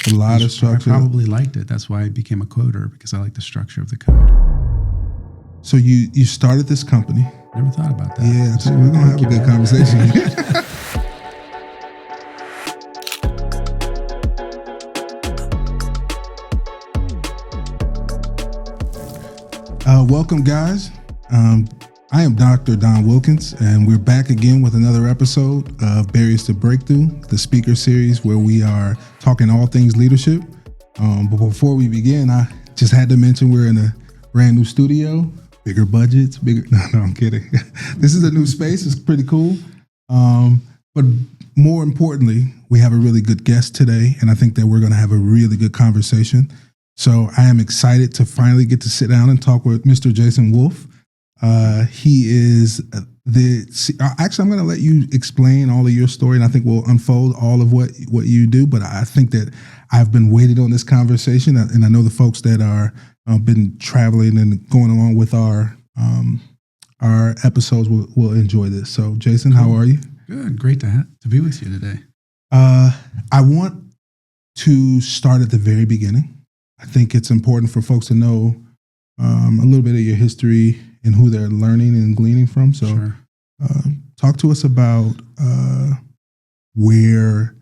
A lot of structure. I probably liked it. That's why I became a coder, because I like the structure of the code. So you started this company. Never thought about that. Yeah, so we're going to have a good conversation. Welcome, guys. I am Dr. Don Wilkins, and we're back again with another episode of Barriers to Breakthrough, the speaker series where we are talking all things leadership. But before we begin, I just had to mention we're in a brand new studio, bigger budgets, No, I'm kidding. This is a new space. It's pretty cool. But more importantly, we have a really good guest today, and I think that we're going to have a really good conversation. So I am excited to finally get to sit down and talk with Mr. Jason Wolfe. He is actually, I'm going to let you explain all of your story, and I think we'll unfold all of what you do. But I think that I've been waiting on this conversation, and I know the folks that are been traveling and going along with our episodes will enjoy this. So, Jason, How are you? Good, great to be with you today. I want to start at the very beginning. I think it's important for folks to know a little bit of your history and who they're learning and gleaning from. So Sure. Talk to us about where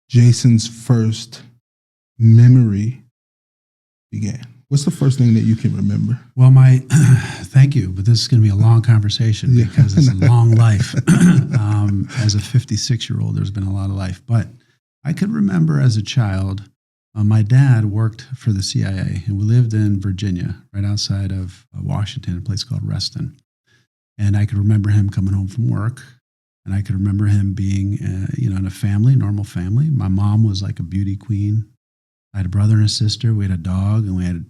Jason's first memory began. What's the first thing that you can remember? Well, thank you, but this is going to be a long conversation because it's a long life. As a 56-year-old, there's been a lot of life. But I could remember as a child, my dad worked for the CIA, and we lived in Virginia, right outside of Washington, a place called Reston. And I could remember him coming home from work, and I could remember him being, in a family, normal family. My mom was like a beauty queen. I had a brother and a sister. We had a dog, and we had,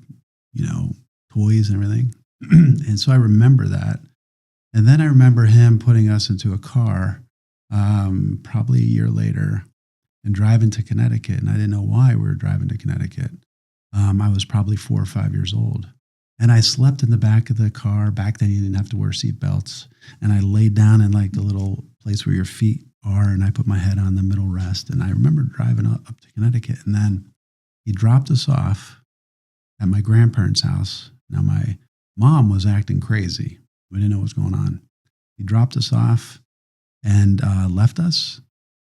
toys and everything. And so I remember that. And then I remember him putting us into a car, probably a year later, and driving to Connecticut. And I didn't know why we were driving to Connecticut. I was probably 4 or 5 years old. And I slept in the back of the car. Back then, you didn't have to wear seatbelts. And I laid down in like the little place where your feet are, and I put my head on the middle rest. And I remember driving up to Connecticut. And then he dropped us off at my grandparents' house. Now, my mom was acting crazy. We didn't know what was going on. He dropped us off and left us.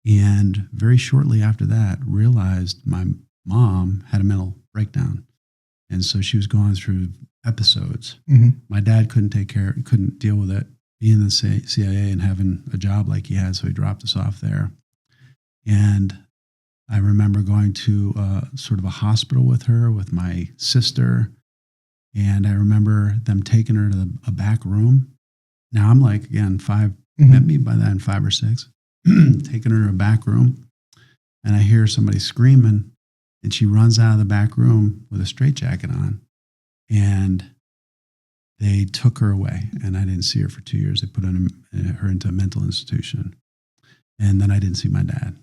And very shortly after that, realized my mom had a mental breakdown. And so she was going through episodes. Mm-hmm. My dad couldn't deal with it, being in the CIA and having a job like he had, so he dropped us off there. And I remember going to sort of a hospital with her, with my sister. And I remember them taking her to a back room. Now I'm like, again, 5, Mm-hmm. met me by then 5 or 6. Taking her to a back room, and I hear somebody screaming, and she runs out of the back room with a straitjacket on, and they took her away, and I didn't see her for 2 years. They put her into a mental institution, and then I didn't see my dad.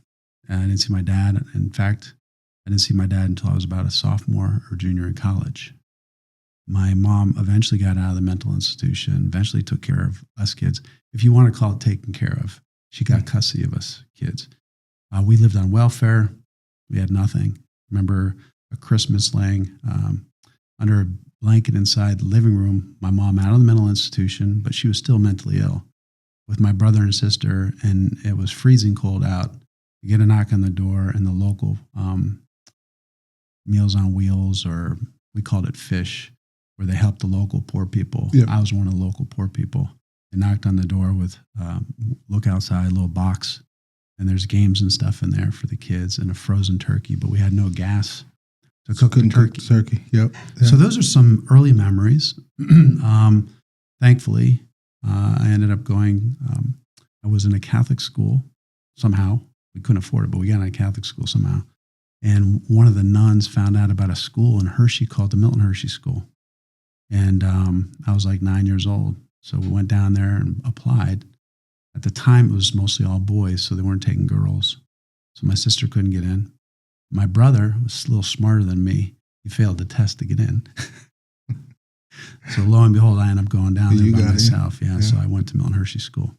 I didn't see my dad. In fact, I didn't see my dad until I was about a sophomore or junior in college. My mom eventually got out of the mental institution, eventually took care of us kids. If you want to call it taken care of, she got custody of us kids. We lived on welfare. We had nothing. Remember a Christmas laying under a blanket inside the living room, my mom out of the mental institution, but she was still mentally ill, with my brother and sister, and it was freezing cold out. You get a knock on the door, and the local Meals on Wheels, or we called it Fish, where they helped the local poor people. Yep. I was one of the local poor people. They knocked on the door with, look outside, a little box, and there's games and stuff in there for the kids, and a frozen turkey, but we had no gas to cook the turkey. Yep. So those are some early memories. Thankfully, I ended up going, I was in a Catholic school somehow. We couldn't afford it, but we got in a Catholic school somehow. And one of the nuns found out about a school in Hershey called the Milton Hershey School. And I was like 9 years old. So we went down there and applied. At the time, it was mostly all boys, so they weren't taking girls. So my sister couldn't get in. My brother was a little smarter than me. He failed the test to get in. So lo and behold, I ended up going down there by myself. Yeah, so I went to Milton Hershey School.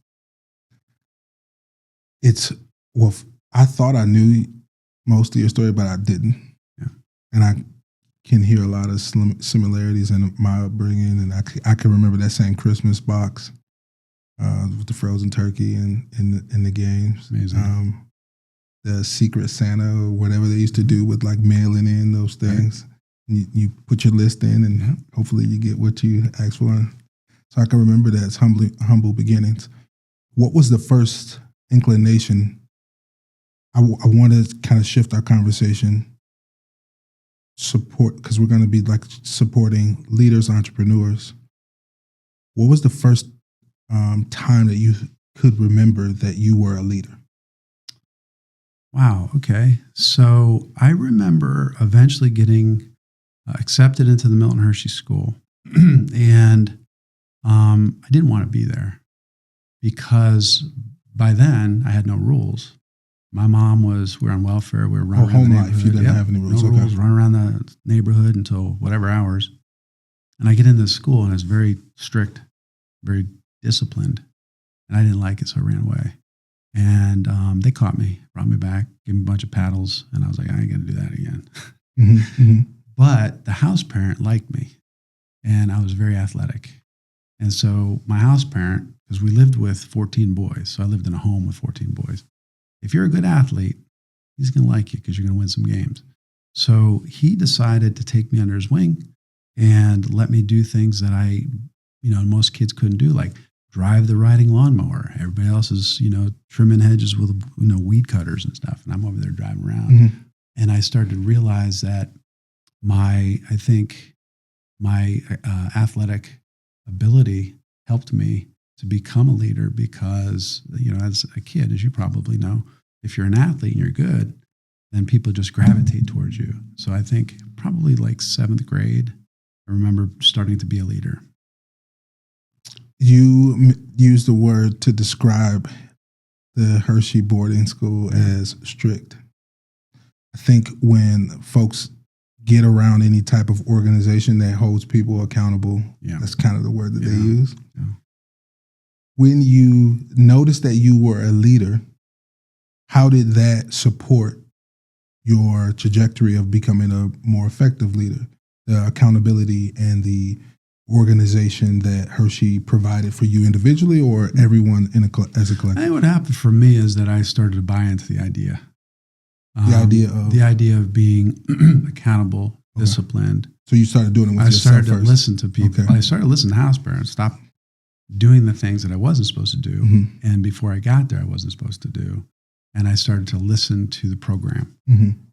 I thought I knew most of your story, but I didn't. Yeah. And I can hear a lot of similarities in my upbringing, and I can remember that same Christmas box with the frozen turkey and in the games. Amazing. The Secret Santa or whatever they used to do with like mailing in those things. Right. You put your list in, and hopefully you get what you asked for. So I can remember that. It's humble beginnings. What was the first inclination? I want to kind of shift our conversation. Support, because we're going to be like supporting leaders, entrepreneurs. What was the first time that you could remember that you were a leader? Wow. Okay. So I remember eventually getting accepted into the Milton Hershey School, and I didn't want to be there because by then I had no rules. My mom we were on welfare. We were running around home the life. You didn't have any rules. No rules. Run around the neighborhood until whatever hours. And I get into school, and it's very strict, very disciplined, and I didn't like it, so I ran away. And they caught me, brought me back, gave me a bunch of paddles, and I was like, I ain't gonna do that again. But the house parent liked me, and I was very athletic. And so my house parent, because we lived with 14 boys, so I lived in a home with 14 boys. If you're a good athlete, he's going to like you because you're going to win some games. So he decided to take me under his wing and let me do things that most kids couldn't do, like drive the riding lawnmower. Everybody else is, trimming hedges with, weed cutters and stuff. And I'm over there driving around. And I started to realize that my athletic ability helped me to become a leader because, as a kid, as you probably know, if you're an athlete and you're good, then people just gravitate towards you. So I think probably like 7th grade, I remember starting to be a leader. You used the word to describe the Hershey boarding school as strict. I think when folks get around any type of organization that holds people accountable, that's kind of the word that they use. Yeah. When you noticed that you were a leader, how did that support your trajectory of becoming a more effective leader? The accountability and the organization that Hershey provided for you individually or everyone as a collective? I think what happened for me is that I started to buy into the idea. The idea of being accountable, disciplined. So you started doing it with yourself first? I started to listen to people. Okay. I started to listen to house parents, stop doing the things that I wasn't supposed to do. And before I got there, I wasn't supposed to do. And I started to listen to the program.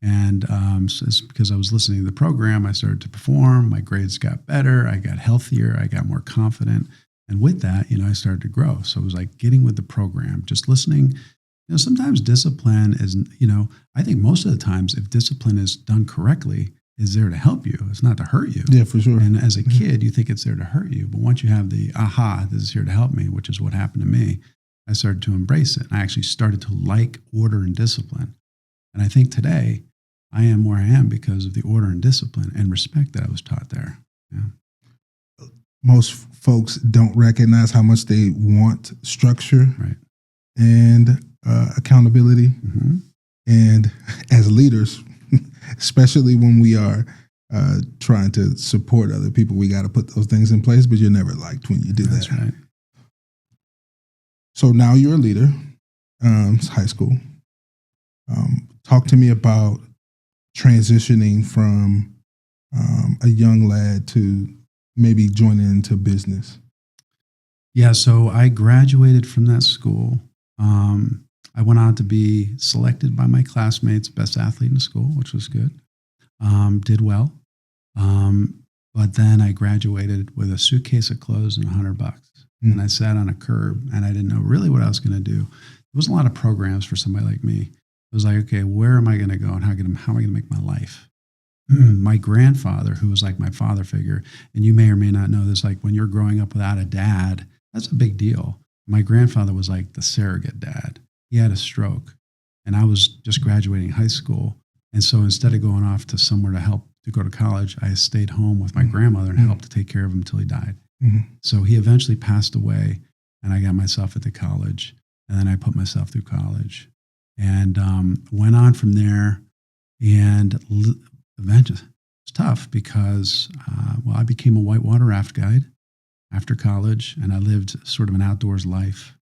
And so it's because I was listening to the program, I started to perform. My grades got better. I got healthier. I got more confident. And with that, I started to grow. So it was like getting with the program, just listening. Sometimes discipline is, I think most of the times if discipline is done correctly, is there to help you. It's not to hurt you. Yeah, for sure. And as a kid, you think it's there to hurt you. But once you have the, this is here to help me, which is what happened to me, I started to embrace it. I actually started to like order and discipline. And I think today I am where I am because of the order and discipline and respect that I was taught there. Yeah. Most folks don't recognize how much they want structure and accountability. And as leaders, especially when we are trying to support other people, we got to put those things in place, but you're never liked when you do That's that. Right. So now you're a leader, it's high school. Talk to me about transitioning from a young lad to maybe joining into business. Yeah, so I graduated from that school. I went on to be selected by my classmates, best athlete in the school, which was good. Did well. But then I graduated with a suitcase of clothes and $100. And I sat on a curb and I didn't know really what I was going to do. There wasn't a lot of programs for somebody like me. It was like, okay, where am I going to go and how am I going to make my life? My grandfather, who was like my father figure, and you may or may not know this, like when you're growing up without a dad, that's a big deal. My grandfather was like the surrogate dad. He had a stroke and I was just graduating high school. And so instead of going off to somewhere to go to college, I stayed home with my grandmother and helped to take care of him until he died. So he eventually passed away and I got myself into college and then I put myself through college and went on from there. And eventually, it's tough because, I became a whitewater raft guide after college, and I lived sort of an outdoors life.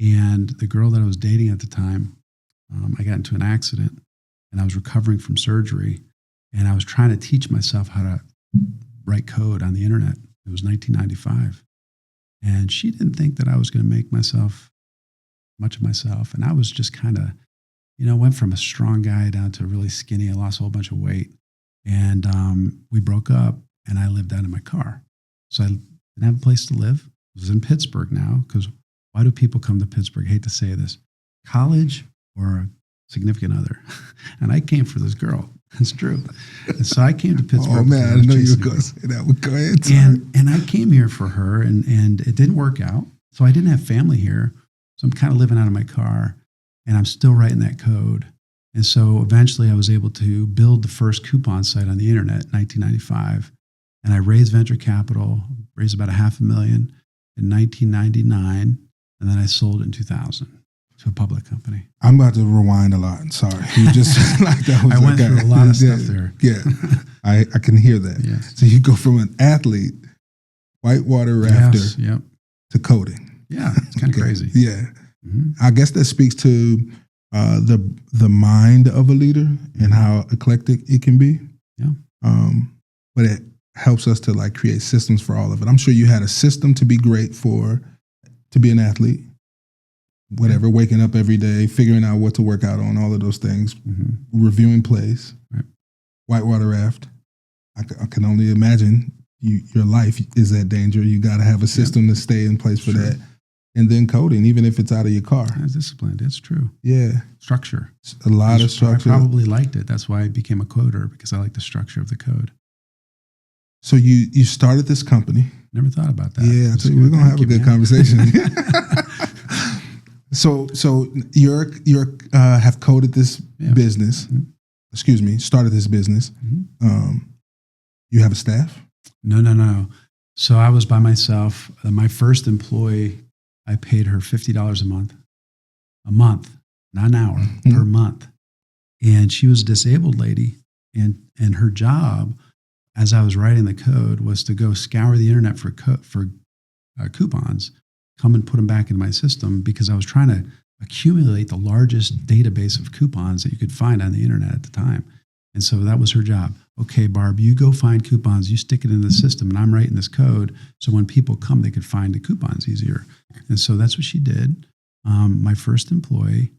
And the girl that I was dating at the time, I got into an accident, and I was recovering from surgery, and I was trying to teach myself how to write code on the internet. It was 1995. And she didn't think that I was going to make much of myself. And I was just kind of, went from a strong guy down to really skinny. I lost a whole bunch of weight. And we broke up, and I lived out of my car. So I didn't have a place to live. I was in Pittsburgh now, because why do people come to Pittsburgh? I hate to say this. College or a significant other. And I came for this girl. It's true. And so I came to Pittsburgh. Oh, man, I know you were going to say that. Go ahead. And I came here for her, and it didn't work out. So I didn't have family here. So I'm kind of living out of my car, and I'm still writing that code. And so eventually I was able to build the first coupon site on the internet in 1995. And I raised venture capital, raised about $500,000 in 1999. And then I sold it in 2000 to a public company. I'm about to rewind a lot. Sorry. You just like that was I went through a lot of stuff there. Yeah. I can hear that. Yes. So you go from an athlete, whitewater rafter, yep. to coding. Yeah, it's kind of crazy. Yeah. Mm-hmm. I guess that speaks to the mind of a leader and how eclectic it can be. Yeah. But it helps us to like create systems for all of it. I'm sure you had a system to be great to be an athlete, whatever, waking up every day, figuring out what to work out on, all of those things, reviewing plays, right. Whitewater raft. I can only imagine your life is at danger. You got to have a system to stay in place for that. And then coding, even if it's out of your car. That's disciplined. It's true. Yeah. Structure. A lot of structure. I probably liked it. That's why I became a coder, because I like the structure of the code. So you started this company. Never thought about that. Yeah, we're going to have a good conversation. So you're have coded this business. Mm-hmm. Started this business. Mm-hmm. You have a staff? No. So I was by myself. My first employee, I paid her $50 a month, not an hour, per month. And she was a disabled lady. And her job, as I was writing the code, was to go scour the internet for coupons, come and put them back into my system, because I was trying to accumulate the largest database of coupons that you could find on the internet at the time. And so that was her job. Okay, Barb, you go find coupons, you stick it in the system, and I'm writing this code so when people come, they could find the coupons easier. And so that's what she did, my first employee.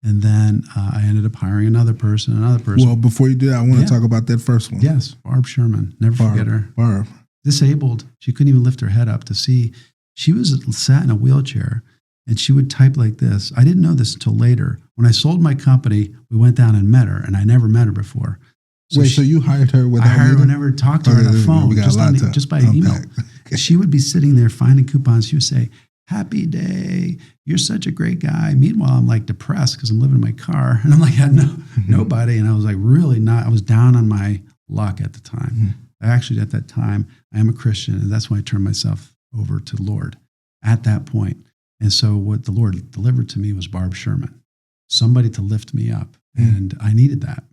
And then I ended up hiring another person. Well, before you do that, I want to talk about that first one. Yes, Barb Sherman. Never forget her. Barb. Disabled. She couldn't even lift her head up to see. She was sat in a wheelchair, and she would type like this. I didn't know this until later. When I sold my company, we went down and met her, and I never met her before. So so you hired her without I hired her, never talked to her on the phone, just by email. Okay. She would be sitting there finding coupons. She would say, "Happy day. You're such a great guy." Meanwhile, I'm like depressed because I'm living in my car, and I'm like, I had nobody. And I was like, I was down on my luck at the time. Mm-hmm. Actually, at that time, I am a Christian, and that's when I turned myself over to the Lord at that point. And so what the Lord delivered to me was Barb Sherman, somebody to lift me up. Mm-hmm. And I needed that.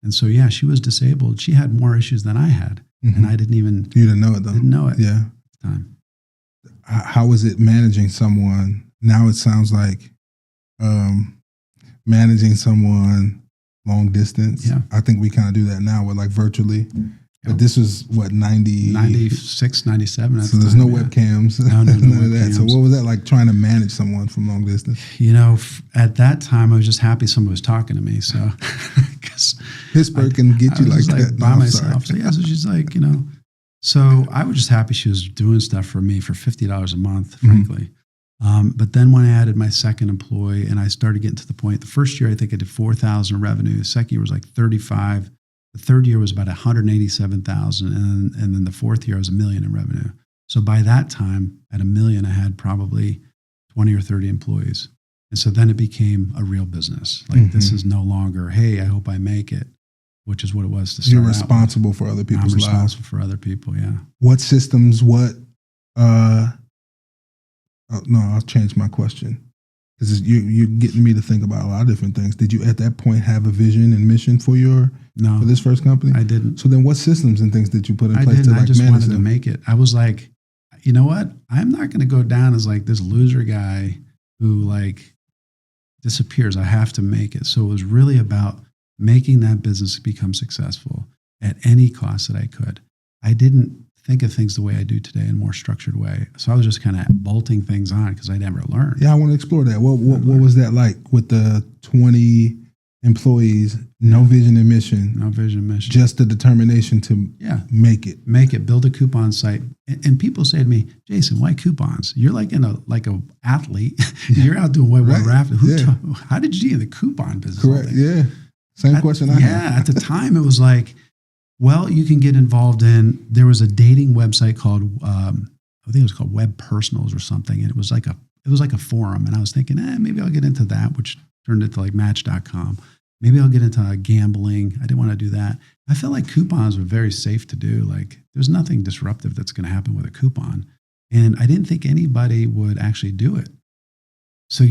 And so, she was disabled. She had more issues than I had. Mm-hmm. And I didn't even... You didn't know it, though. Didn't know it at the time. How was it managing someone? Now it sounds like managing someone long distance. Yeah. I think we kind of do that now with like virtually. But this was what, 96, 97. So there's no webcams. No none webcams. of that. So what was that like trying to manage someone from long distance? At that time, I was just happy someone was talking to me. So, because Pittsburgh can get you like that. By myself. So she's like, So I was just happy she was doing stuff for me for $50 a month, frankly. Mm-hmm. But then when I added my second employee and I started getting to the point, the first year I think I did 4,000 in revenue. The second year was like 35. The third year was about 187,000, and then the fourth year was $1 million in revenue. So by that time, at $1 million, I had probably 20 or 30 employees, and so then it became a real business. Like this is no longer, hey, I hope I make it, which is what it was to start. You're responsible for other people's lives. I'm responsible for other people. Yeah. What systems? I'll change my question. Because you're getting me to think about a lot of different things. Did you at that point have a vision and mission for for this first company? I didn't. So then what systems and things did you put in place to like manage them? I just wanted to make it. I was like, you know what? I'm not going to go down as like this loser guy who like disappears. I have to make it. So it was really about making that business become successful at any cost that I could. I didn't think of things the way I do today in a more structured way. So I was just kind of bolting things on because I never learned. Yeah, I want to explore that. What was that like with the 20 employees, no vision and mission? No vision and mission. Just the determination to make it. Make it, build a coupon site. And people say to me, Jason, why coupons? You're like a athlete. You're out doing whitewater rafting. How did you get in the coupon business? Correct, yeah. Same question I had. Yeah, at the time it was like, well, you can get involved in, there was a dating website called, I think it was called Web Personals or something. And it was like a forum. And I was thinking, maybe I'll get into that, which turned into like Match.com. Maybe I'll get into gambling. I didn't want to do that. I felt like coupons were very safe to do. Like there's nothing disruptive that's going to happen with a coupon. And I didn't think anybody would actually do it. So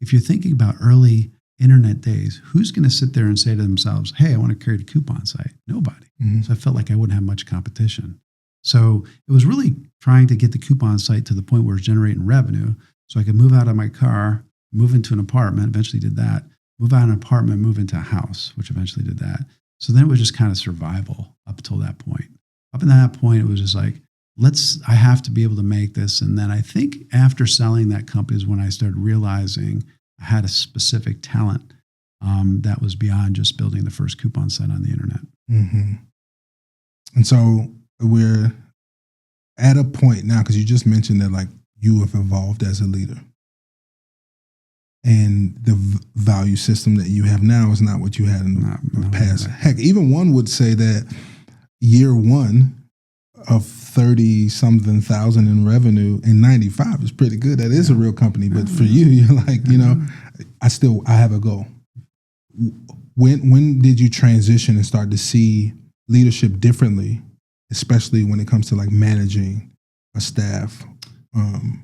if you're thinking about early internet days, who's going to sit there and say to themselves, hey, I want to create a coupon site? Nobody. Mm-hmm. So I felt like I wouldn't have much competition. So it was really trying to get the coupon site to the point where it's generating revenue so I could move out of my car, move into an apartment, eventually did that, move out of an apartment, move into a house, which eventually did that. So then it was just kind of survival up until that point. Up until that point, it was just like, I have to be able to make this. And then I think after selling that company is when I started realizing I had a specific talent that was beyond just building the first coupon site on the internet. Mm-hmm. And so we're at a point now, because you just mentioned that like you have evolved as a leader. And the value system that you have now is not what you had in the past. Right. Heck, even one would say that year one of 30-something thousand in revenue in 95 is pretty good. That is a real company. But for you, you're like, I have a goal. When did you transition and start to see leadership differently, especially when it comes to like managing a staff?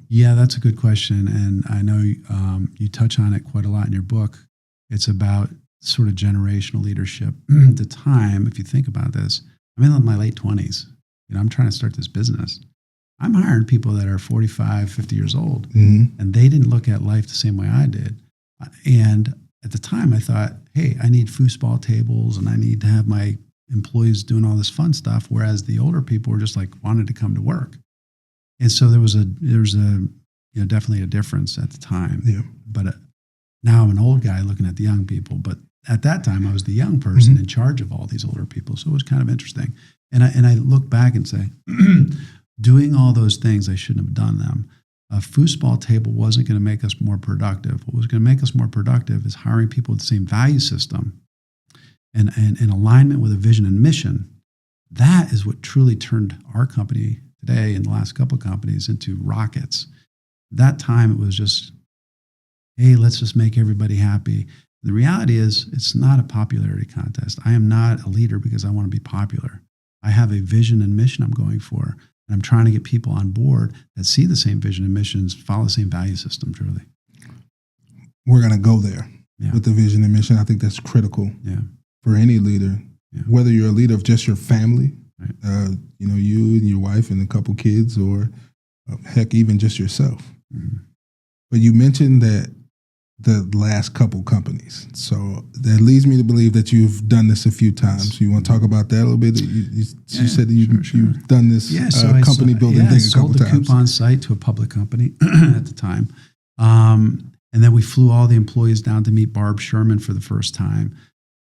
Yeah, that's a good question. And I know you touch on it quite a lot in your book. It's about sort of generational leadership. At the time, if you think about this, I'm in my late 20s. I'm trying to start this business. I'm hiring people that are 45, 50 years old, and they didn't look at life the same way I did. And at the time, I thought, hey, I need foosball tables and I need to have my employees doing all this fun stuff, whereas the older people were just like wanted to come to work. And so there was definitely a difference at the time. Yeah. But now I'm an old guy looking at the young people. But at that time, I was the young person in charge of all these older people. So it was kind of interesting. And I look back and say, doing all those things, I shouldn't have done them. A foosball table wasn't going to make us more productive. What was going to make us more productive is hiring people with the same value system and in alignment with a vision and mission. That is what truly turned our company today and the last couple of companies into rockets. That time it was just, hey, let's just make everybody happy. The reality is it's not a popularity contest. I am not a leader because I want to be popular. I have a vision and mission I'm going for, and I'm trying to get people on board that see the same vision and missions, follow the same value system, truly. We're going to go there with the vision and mission. I think that's critical for any leader, whether you're a leader of just your family, right. You and your wife and a couple kids, or heck, even just yourself. Mm-hmm. But you mentioned that the last couple companies. So that leads me to believe that you've done this a few times. You want to talk about that a little bit? You said that you've done this company building thing a couple times. I sold the coupon site to a public company at the time. And then we flew all the employees down to meet Barb Sherman for the first time.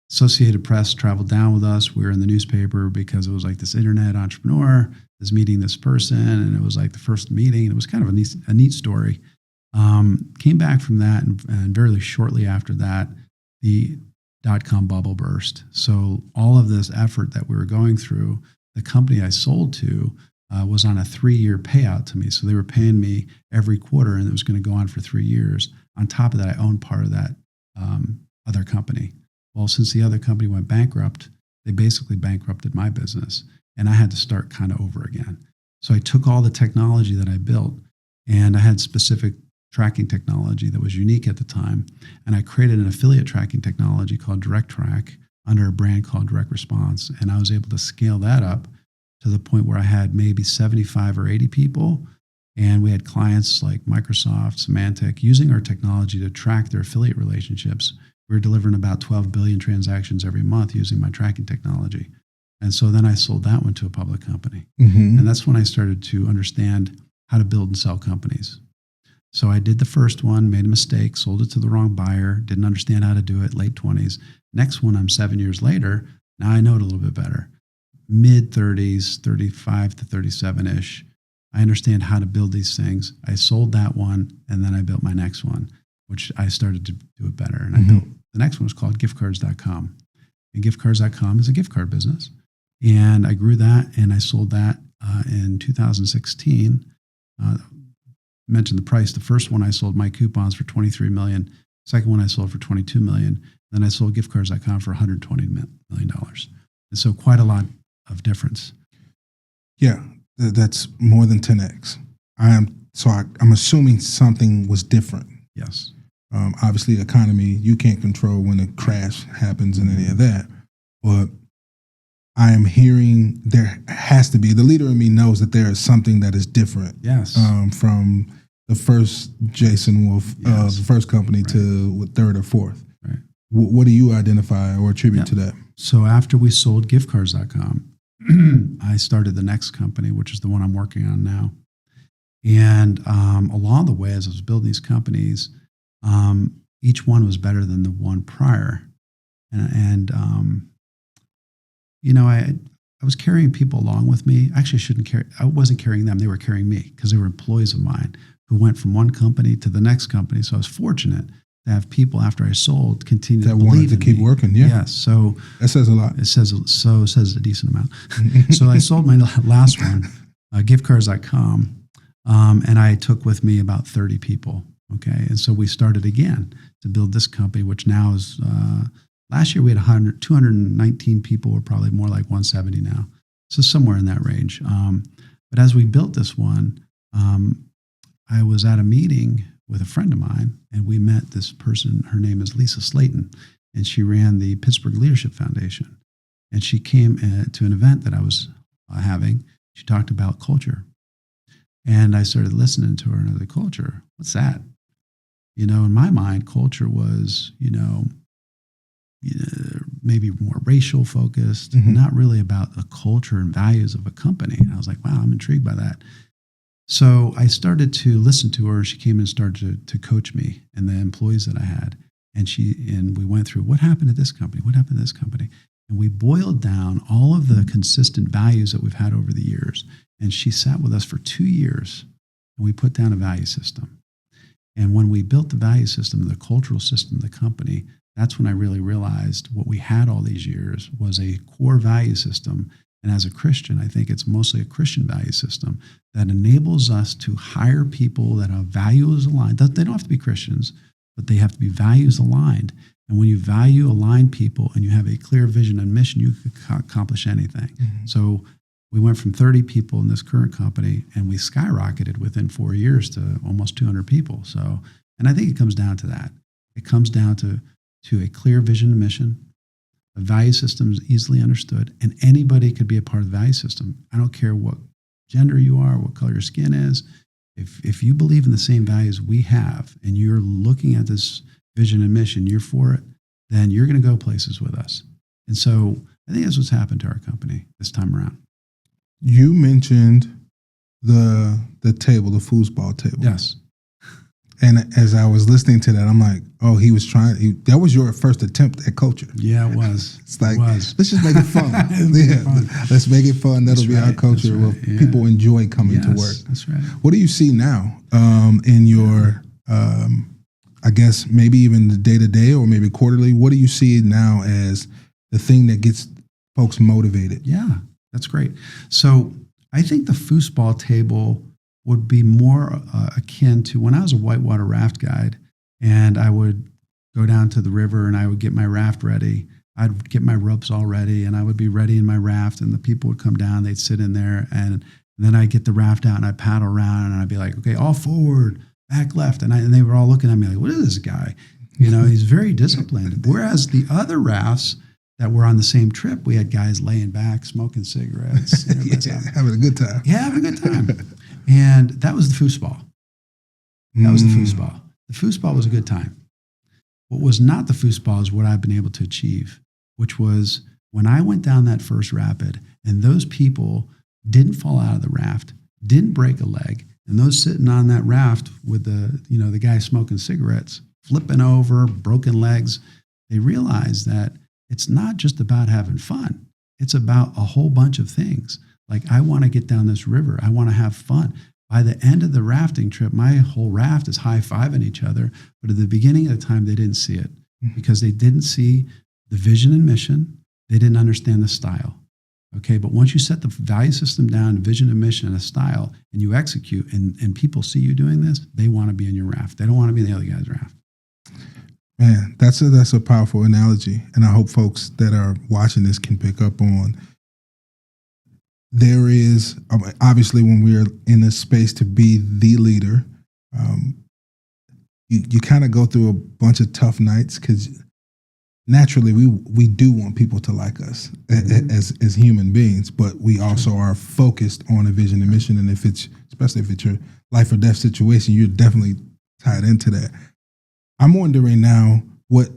Associated Press traveled down with us. We were in the newspaper because it was like this internet entrepreneur is meeting this person. And it was like the first meeting. And it was kind of a neat story. Came back from that, and very shortly after that, the dot-com bubble burst. So all of this effort that we were going through, the company I sold to was on a 3-year payout to me. So they were paying me every quarter, and it was going to go on for 3 years. On top of that, I owned part of that other company. Well, since the other company went bankrupt, they basically bankrupted my business, and I had to start kind of over again. So I took all the technology that I built, and I had specific tracking technology that was unique at the time. And I created an affiliate tracking technology called Direct Track under a brand called Direct Response. And I was able to scale that up to the point where I had maybe 75 or 80 people. And we had clients like Microsoft, Symantec, using our technology to track their affiliate relationships. We were delivering about 12 billion transactions every month using my tracking technology. And so then I sold that one to a public company. Mm-hmm. And that's when I started to understand how to build and sell companies. So I did the first one, made a mistake, sold it to the wrong buyer, didn't understand how to do it, late 20s. Next one, I'm 7 years later. Now I know it a little bit better. Mid 30s, 35 to 37-ish. I understand how to build these things. I sold that one, and then I built my next one, which I started to do it better. And I built the next one was called giftcards.com. And giftcards.com is a gift card business. And I grew that, and I sold that in 2016. Mentioned the price. The first one I sold my coupons for $23 million. Second one I sold for $22 million. Then I sold giftcards.com for $120 million. And so quite a lot of difference. Yeah, that's more than 10x. I'm assuming something was different. Yes. Obviously, the economy, you can't control when a crash happens and any of that. But I am hearing there has to be, the leader in me knows that there is something that is different. Yes. From the first Jason Wolfe, Yes. the first company Right. to third or fourth. Right. What do you identify or attribute to that? So after we sold giftcards.com, I started the next company, which is the one I'm working on now. And along the way, as I was building these companies, each one was better than the one prior. And I was carrying people along with me. Actually, I wasn't carrying them. They were carrying me because they were employees of mine who went from one company to the next company. So I was fortunate to have people after I sold continue to believe wanted to keep working. Yeah. Yes. So that says a lot. It says a decent amount. So I sold my last one, giftcards.com, and I took with me about 30 people. Okay. And so we started again to build this company, which now is, last year we had 219 people. We're probably more like 170 now. So somewhere in that range. But as we built this one, I was at a meeting with a friend of mine, and we met this person. Her name is Lisa Slayton, and she ran the Pittsburgh Leadership Foundation. And she came to an event that I was having. She talked about culture. And I started listening to her, and I was like, culture? What's that? In my mind, culture was, maybe more racial focused, not really about the culture and values of a company. And I was like, wow, I'm intrigued by that. So I started to listen to her. She came and started to coach me and the employees that I had. And we went through what happened at this company, what happened to this company. And we boiled down all of the consistent values that we've had over the years. And she sat with us for 2 years, and we put down a value system. And when we built the value system, the cultural system of the company, that's when I really realized what we had all these years was a core value system. And as a Christian, I think it's mostly a Christian value system that enables us to hire people that have values aligned. They don't have to be Christians, but they have to be values aligned. And when you value aligned people and you have a clear vision and mission, you can accomplish anything. So we went from 30 people in this current company, and we skyrocketed within 4 years to almost 200 people. So, and I think it comes down to that. It comes down to a clear vision and mission. The value system is easily understood, and anybody could be a part of the value system. I don't care what gender you are, what color your skin is. If you believe in the same values we have, and you're looking at this vision and mission, you're for it, then you're going to go places with us. And so I think that's what's happened to our company this time around. You mentioned the table, the foosball table. Yes. And as I was listening to that, I'm like, oh, that was your first attempt at culture. Yeah, it was. It's like, let's just make it fun. Let's make it fun. That'll be our culture where people enjoy coming to work. That's right. What do you see now in your, I guess, maybe even the day-to-day or maybe quarterly? What do you see now as the thing that gets folks motivated? Yeah, that's great. So I think the foosball table would be more akin to when I was a whitewater raft guide, and I would go down to the river and I would get my raft ready. I'd get my ropes all ready, and I would be ready in my raft, and the people would come down, they'd sit in there, and then I'd get the raft out and I'd paddle around, and I'd be like, okay, all forward, back left. And they were all looking at me like, what is this guy? He's very disciplined. Whereas the other rafts that were on the same trip, we had guys laying back, smoking cigarettes. Having a good time. Yeah, having a good time. And that was the foosball. That was the foosball. The foosball was a good time. What was not the foosball is what I've been able to achieve, which was when I went down that first rapid and those people didn't fall out of the raft, didn't break a leg, and those sitting on that raft with the guy smoking cigarettes, flipping over, broken legs, they realized that it's not just about having fun. It's about a whole bunch of things. Like, I want to get down this river. I want to have fun. By the end of the rafting trip, my whole raft is high-fiving each other. But at the beginning of the time, they didn't see it because they didn't see the vision and mission. They didn't understand the style. Okay, but once you set the value system down, vision and mission and a style, and you execute, and people see you doing this, they want to be in your raft. They don't want to be in the other guy's raft. Man, that's a powerful analogy, and I hope folks that are watching this can pick up on. There is obviously, when we're in a space to be the leader, you kind of go through a bunch of tough nights because naturally we do want people to like us as human beings, but we also are focused on a vision and mission, and especially if it's your life or death situation, you're definitely tied into that. I'm wondering now what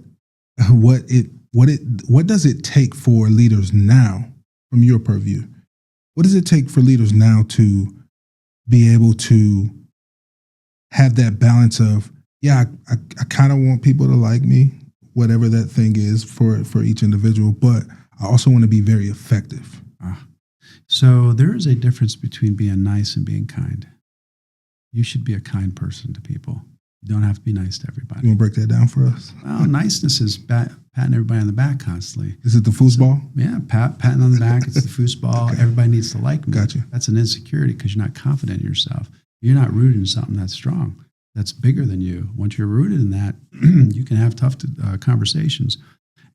does it take for leaders now, from your purview? What does it take for leaders now to be able to have that balance of, I kind of want people to like me, whatever that thing is for each individual, but I also want to be very effective. So there is a difference between being nice and being kind. You should be a kind person to people. You don't have to be nice to everybody. You want to break that down for us? Well, niceness is patting everybody on the back constantly. Is it the foosball? Yeah, patting on the back. It's the foosball. Okay. Everybody needs to like me. Gotcha. That's an insecurity because you're not confident in yourself. You're not rooted in something that's strong, that's bigger than you. Once you're rooted in that, you can have tough conversations,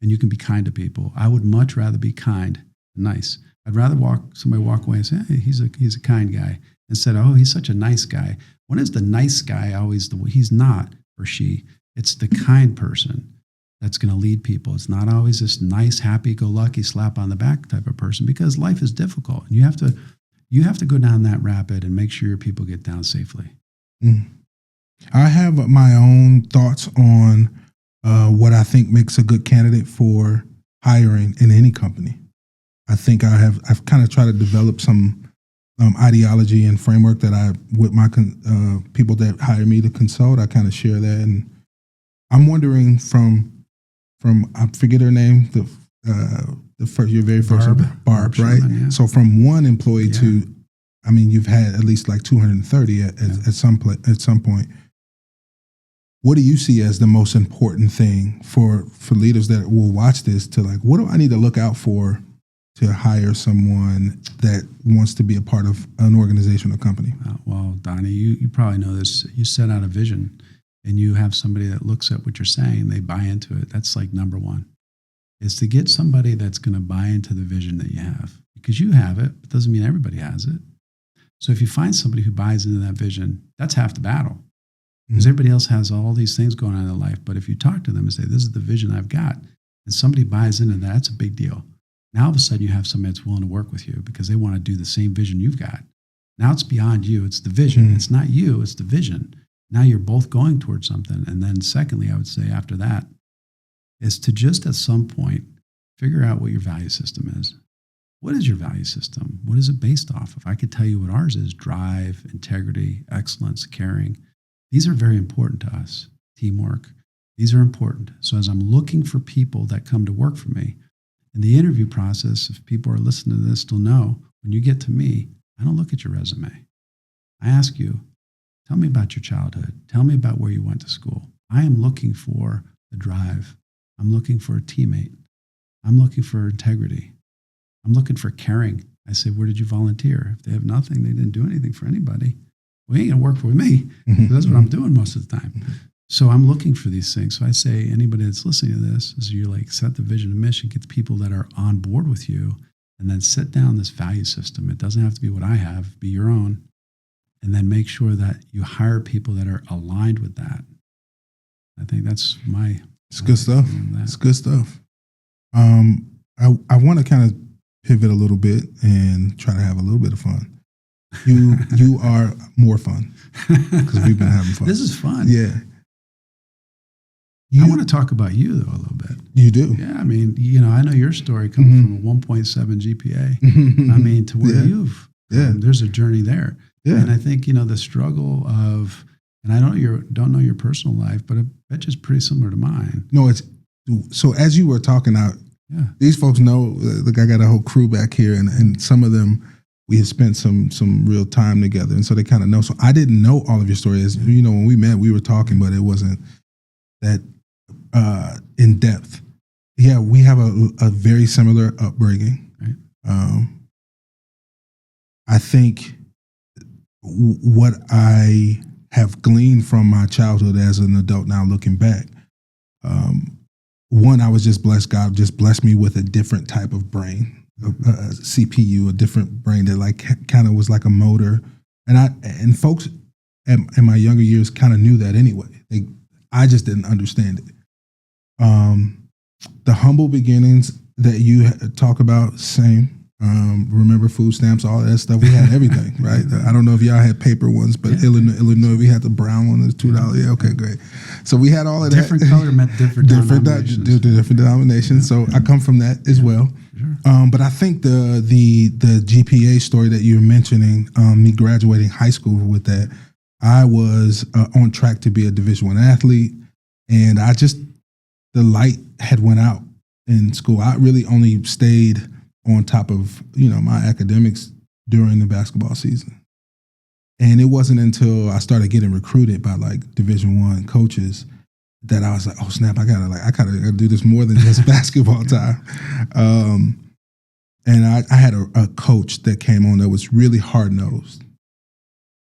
and you can be kind to people. I would much rather be kind than nice. I'd rather somebody walk away and say, hey, he's a kind guy, instead of, oh, he's such a nice guy. When is the nice guy always he's not, or she? It's the kind person that's going to lead people. It's not always this nice, happy-go-lucky, slap on the back type of person, because life is difficult. And you have to go down that rapid and make sure your people get down safely. I have my own thoughts on what I think makes a good candidate for hiring in any company. I think I've kind of tried to develop some ideology and framework that with my people that hire me to consult, I kind of share that. And I'm wondering from I forget her name, your very first Barb, right? Yeah. So from one employee to, I mean, you've had at least like 230 at some point. What do you see as the most important thing for leaders that will watch this to, like, what do I need to look out for to hire someone that wants to be a part of an organization or company? Well, Donnie, you probably know this. You set out a vision and you have somebody that looks at what you're saying, they buy into it. That's like number one, is to get somebody that's going to buy into the vision that you have. Because you have it, but doesn't mean everybody has it. So if you find somebody who buys into that vision, that's half the battle. Because everybody else has all these things going on in their life. But if you talk to them and say, this is the vision I've got, and somebody buys into that, that's a big deal. Now all of a sudden you have somebody that's willing to work with you because they want to do the same vision you've got. Now it's beyond you. It's the vision. It's not you. It's the vision. Now you're both going towards something. And then secondly, I would say after that is to just at some point figure out what your value system is. What is your value system? What is it based off of? I could tell you what ours is: drive, integrity, excellence, caring. These are very important to us. Teamwork. These are important. So as I'm looking for people that come to work for me, in the interview process, if people are listening to this, they'll know when you get to me, I don't look at your resume. I ask you, tell me about your childhood. Tell me about where you went to school. I am looking for the drive. I'm looking for a teammate. I'm looking for integrity. I'm looking for caring. I say, where did you volunteer? If they have nothing, they didn't do anything for anybody. Well, you ain't going to work with me. That's what I'm doing most of the time. So I'm looking for these things. So I say, anybody that's listening to this, is you like set the vision and mission, get the people that are on board with you, and then set down this value system. It doesn't have to be what I have, be your own. and then make sure that you hire people that are aligned with that. I think that's my. It's good stuff. It's good stuff. I want to kind of pivot a little bit and try to have a little bit of fun. You are more fun because we've been having fun. This is fun. Yeah. I want to talk about you though a little bit. You do? Yeah. I mean, I know your story coming from a 1.7 GPA. I mean, to where you've, there's a journey there. Yeah. And I think, the struggle of, and I don't know your personal life, but I bet you it's pretty similar to mine. No, so as you were talking out, these folks know, like I got a whole crew back here and some of them, we had spent some real time together. And so they kind of know. So I didn't know all of your stories. When we met, we were talking, but it wasn't that in depth. Yeah, we have a very similar upbringing. Right. I think what I have gleaned from my childhood as an adult now looking back, one, I was just blessed. God just blessed me with a different type of brain. A CPU, a different brain that like kind of was like a motor, and folks in my younger years kind of knew that anyway. I just didn't understand it. The humble beginnings that you talk about, same. Remember food stamps, all that stuff. We had everything, right? I don't know if y'all had paper ones, but Illinois, we had the brown one, the $2. Yeah, okay, great. So we had all of that. Different color meant different denominations. Different denominations. So I come from that as well. Sure. But I think the GPA story that you're mentioning, me graduating high school with that, I was on track to be a Division I athlete, and the light had went out in school. I really only stayed on top of, my academics during the basketball season. And it wasn't until I started getting recruited by like Division I coaches that I was like, oh snap, I gotta do this more than just basketball time. And I had a coach that came on that was really hard nosed.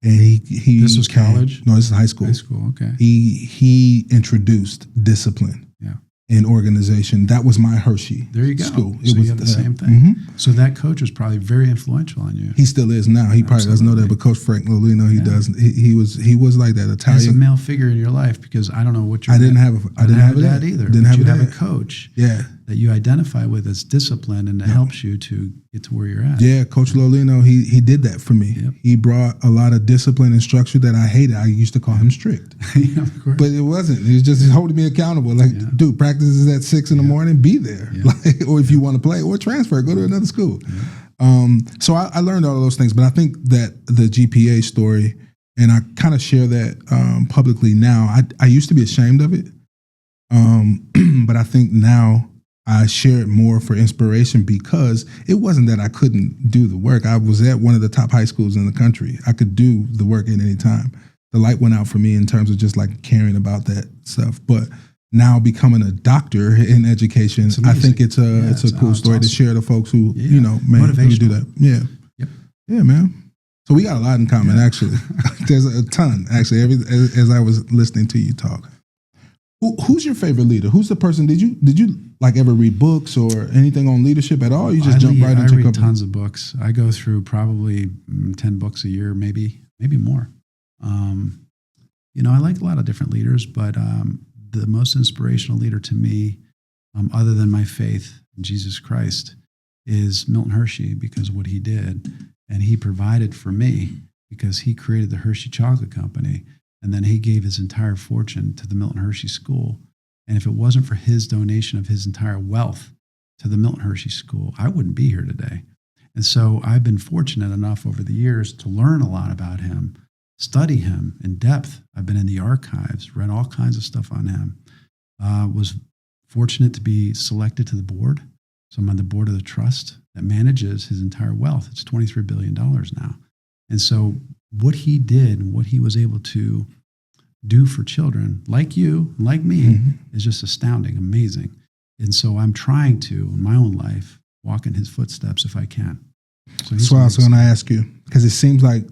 And he This was college? No, this is high school. High school, okay. He introduced discipline. Yeah. In organization. That was my Hershey. There you go. School. So you have the same thing. Mm-hmm. So that coach was probably very influential on you. He still is now. He probably doesn't know that, but Coach Frank Lolino, he does. He was like that Italian. As a male figure in your life, because I don't know what your I didn't have a dad either. Didn't have you a dad. have a coach. Yeah. That you identify with as discipline and it helps you to get to where you're at. Yeah, Coach Lolino, he did that for me. Yep. He brought a lot of discipline and structure that I hated. I used to call him strict. Yeah, of course. But it wasn't. It was just holding me accountable. Like, dude, practice is at 6 in the morning, be there. Yeah. Like, or if you want to play, or transfer, go to another school. Yeah. So I learned all of those things. But I think that the GPA story, and I kind of share that publicly now. I used to be ashamed of it. But I think now I share it more for inspiration because it wasn't that I couldn't do the work. I was at one of the top high schools in the country. I could do the work at any time. The light went out for me in terms of just like caring about that stuff. But now becoming a doctor in education, I think it's a cool story to share to folks who, may do that. Yeah. Yep. Yeah, man. So we got a lot in common, actually. There's a ton, actually, as I was listening to you talk. Who's your favorite leader? Who's the person? Did you like ever read books or anything on leadership at all? You just jump right into. I read tons of books. I go through probably 10 books a year, maybe more. I like a lot of different leaders, but the most inspirational leader to me, other than my faith in Jesus Christ, is Milton Hershey, because of what he did, and he provided for me because he created the Hershey Chocolate Company. And then he gave his entire fortune to the Milton Hershey School. And if it wasn't for his donation of his entire wealth to the Milton Hershey School, I wouldn't be here today. And so I've been fortunate enough over the years to learn a lot about him, study him in depth. I've been in the archives, read all kinds of stuff on him. Was fortunate to be selected to the board. So I'm on the board of the trust that manages his entire wealth. It's $23 billion now. And so what he did and what he was able to do for children like you, like me, is just astounding, amazing. And so I'm trying to, in my own life, walk in his footsteps if I can. So I was going to ask you, because it seems like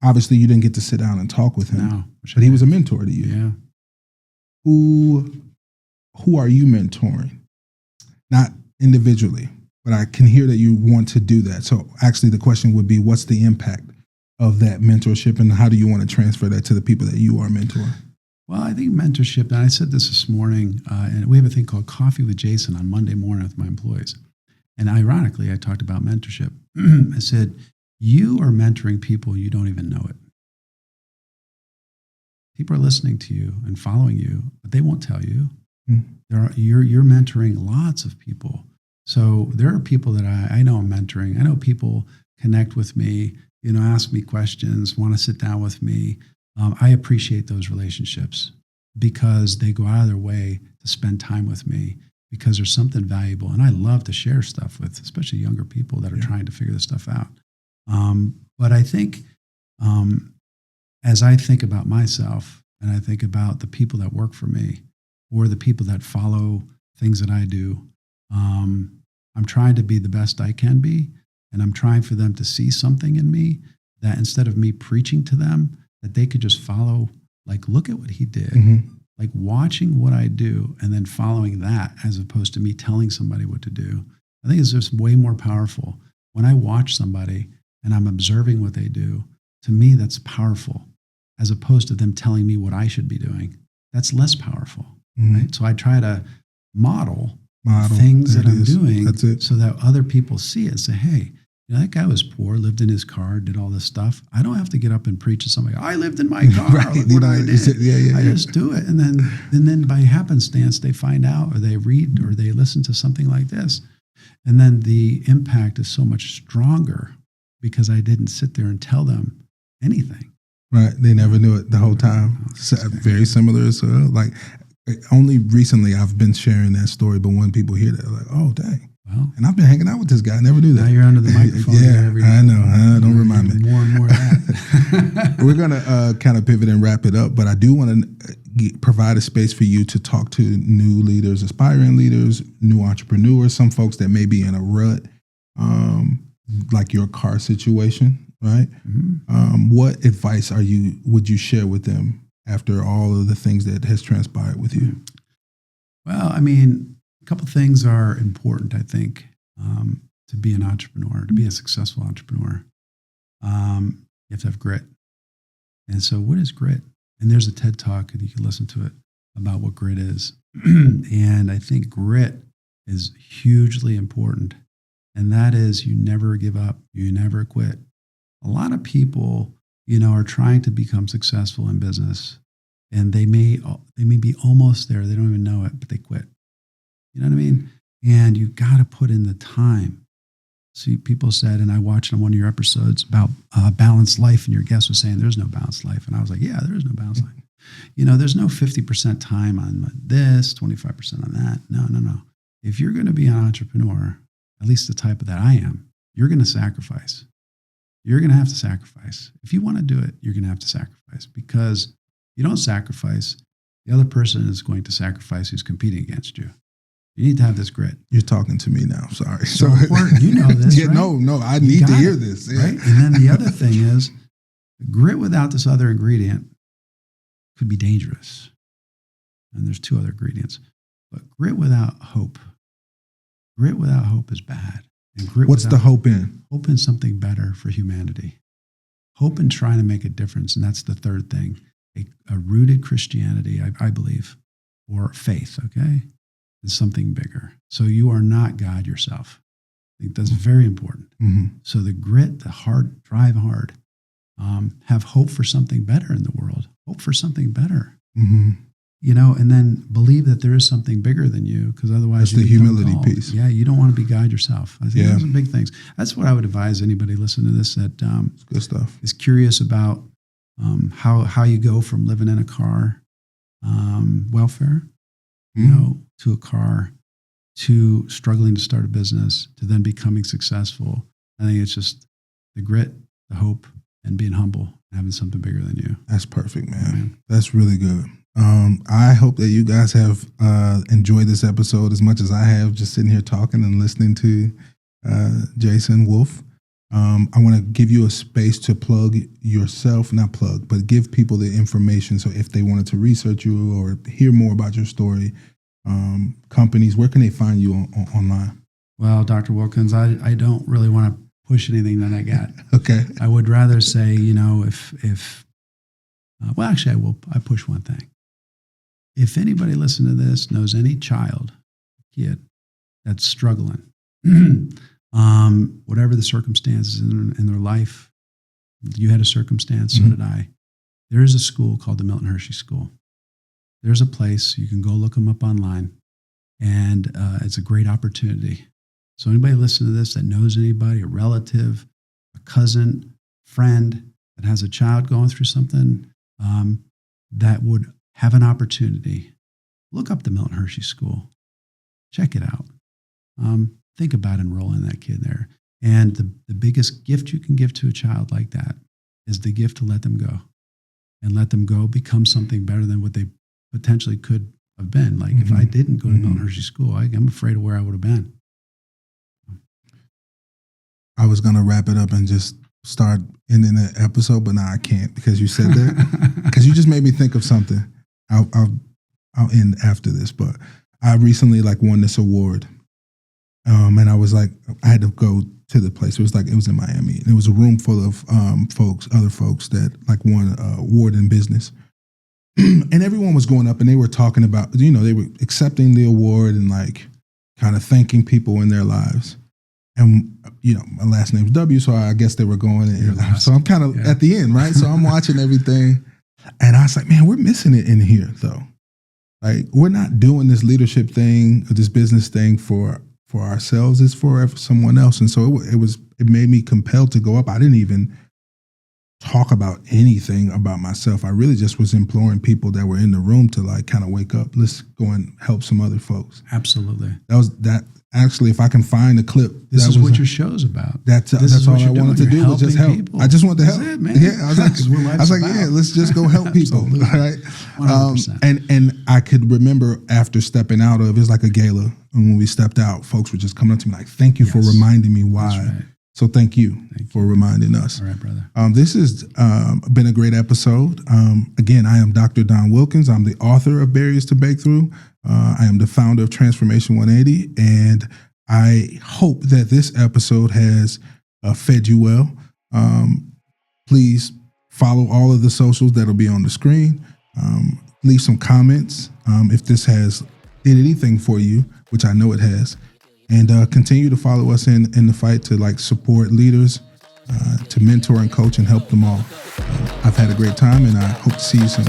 obviously you didn't get to sit down and talk with him, but he was a mentor to you. Yeah. Who are you mentoring? Not individually, but I can hear that you want to do that. So actually the question would be, what's the impact of that mentorship, and how do you want to transfer that to the people that you are mentoring? Well, I think mentorship, and I said this morning, and we have a thing called Coffee with Jason on Monday morning with my employees. And ironically, I talked about mentorship. I said, you are mentoring people you don't even know it. People are listening to you and following you, but they won't tell you. You're mentoring lots of people. So there are people that I know I'm mentoring. I know people connect with me, ask me questions, want to sit down with me. I appreciate those relationships because they go out of their way to spend time with me because there's something valuable. And I love to share stuff with, especially younger people that are trying to figure this stuff out. But I think as I think about myself and I think about the people that work for me or the people that follow things that I do, I'm trying to be the best I can be. And I'm trying for them to see something in me that instead of me preaching to them, that they could just follow, like, look at what he did, like watching what I do and then following that as opposed to me telling somebody what to do. I think it's just way more powerful. When I watch somebody and I'm observing what they do, to me, that's powerful as opposed to them telling me what I should be doing. That's less powerful, right? So I try to model things that I'm doing so that other people see it and say, hey, that guy was poor, lived in his car, did all this stuff. I don't have to get up and preach to somebody. I lived in my car. Right. Look what I did. I just do it. And then by happenstance, they find out or they read or they listen to something like this. And then the impact is so much stronger because I didn't sit there and tell them anything. Right. They never knew it the whole time. Very similar as well. Like, only recently I've been sharing that story, but when people hear that, they're like, oh, dang. Well, and I've been hanging out with this guy. I never knew that. Now you're under the microphone. I know. Don't remind me. More and more of that. We're going to kind of pivot and wrap it up, but I do want to provide a space for you to talk to new leaders, aspiring leaders, new entrepreneurs, some folks that may be in a rut, like your car situation, right? What advice would you share with them after all of the things that has transpired with you? Well, I mean, a couple of things are important, I think, to be an entrepreneur, to be a successful entrepreneur. You have to have grit. And so what is grit? And there's a TED Talk, and you can listen to it, about what grit is. And I think grit is hugely important. And that is you never give up. You never quit. A lot of people, are trying to become successful in business, and they may be almost there. They don't even know it, but they quit. You know what I mean? And you got to put in the time. See, people said, and I watched on one of your episodes about balanced life, and your guest was saying there's no balanced life. And I was like, yeah, there is no balanced life. There's no 50% time on this, 25% on that. No. If you're going to be an entrepreneur, at least the type of that I am, you're going to sacrifice. You're going to have to sacrifice. If you want to do it, you're going to have to sacrifice, because you don't sacrifice, the other person is going to sacrifice who's competing against you. You need to have this grit. You're talking to me now. Sorry. So important. You know this, right? No. I need to hear this. Yeah. Right? And then the other thing is, grit without this other ingredient could be dangerous. And there's two other ingredients. But grit without hope is bad. And grit What's the hope in? Hope in something better for humanity. Hope in trying to make a difference. And that's the third thing. A rooted Christianity, I believe, or faith, okay? And something bigger. So you are not God yourself. I think that's very important. So the grit, the hard, drive hard, have hope for something better in the world. Hope for something better. And then believe that there is something bigger than you, because otherwise that's the humility piece. Yeah, you don't want to be God yourself. I think those are big things. That's what I would advise anybody listening to this that good stuff. Is curious about how you go from living in a car, welfare, to a car, to struggling to start a business, to then becoming successful. I think it's just the grit, the hope, and being humble, having something bigger than you. That's perfect, man. That's really good. I hope that you guys have enjoyed this episode as much as I have, just sitting here talking and listening to Jason Wolfe. I want to give you a space to plug yourself, not plug, but give people the information. So if they wanted to research you or hear more about your story, companies, where can they find you online? Well, Dr. Wilkins, I don't really want to push anything that I got. Okay. I would rather say, well, actually, I push one thing. If anybody listening to this knows any kid that's struggling, whatever the circumstances in their life, you had a circumstance, so did I. There is a school called the Milton Hershey School. There's a place, you can go look them up online, and it's a great opportunity. So anybody listening to this that knows anybody, a relative, a cousin, friend that has a child going through something that would have an opportunity, look up the Milton Hershey School. Check it out. Think about enrolling that kid there. And the biggest gift you can give to a child like that is the gift to let them go. And let them go become something better than what they potentially could have been. Like if I didn't go to Milton Hershey School, I'm afraid of where I would have been. I was going to wrap it up and just start ending the episode, but now I can't because you said that. Because you just made me think of something. I'll end after this, but I recently won this award. And I was I had to go to the place. It was in Miami. And it was a room full of other folks that won an award in business. And everyone was going up and they were talking about, they were accepting the award and kind of thanking people in their lives. And, my last name's W, so I guess they were going. So I'm kind of at the end, right? So I'm watching everything. And I was like, man, we're missing it in here, though. We're not doing this leadership thing or this business thing for ourselves. It's for someone else. And so it made me compelled to go up. I didn't even talk about anything about myself. I really just was imploring people that were in the room to kind of wake up. Let's go and help some other folks. Absolutely. That. Actually, if I can find a clip, this is what your show's about. That's all I wanted to do was just help. People. I just wanted to help. That's it, man. Yeah, I was like, yeah, let's just go help people. All right. 100%. And I could remember after stepping out of it's like a gala, and when we stepped out, folks were just coming up to me thank you for reminding me why. That's right. So thank you for reminding us. All right, brother. This has been a great episode. Again, I am Dr. Don Wilkins. I'm the author of Barriers to Breakthrough. I am the founder of Transformation 180, and I hope that this episode has fed you well. Please follow all of the socials that'll be on the screen. Leave some comments if this has did anything for you, which I know it has. And continue to follow us in the fight to support leaders, to mentor and coach and help them all. I've had a great time, and I hope to see you soon.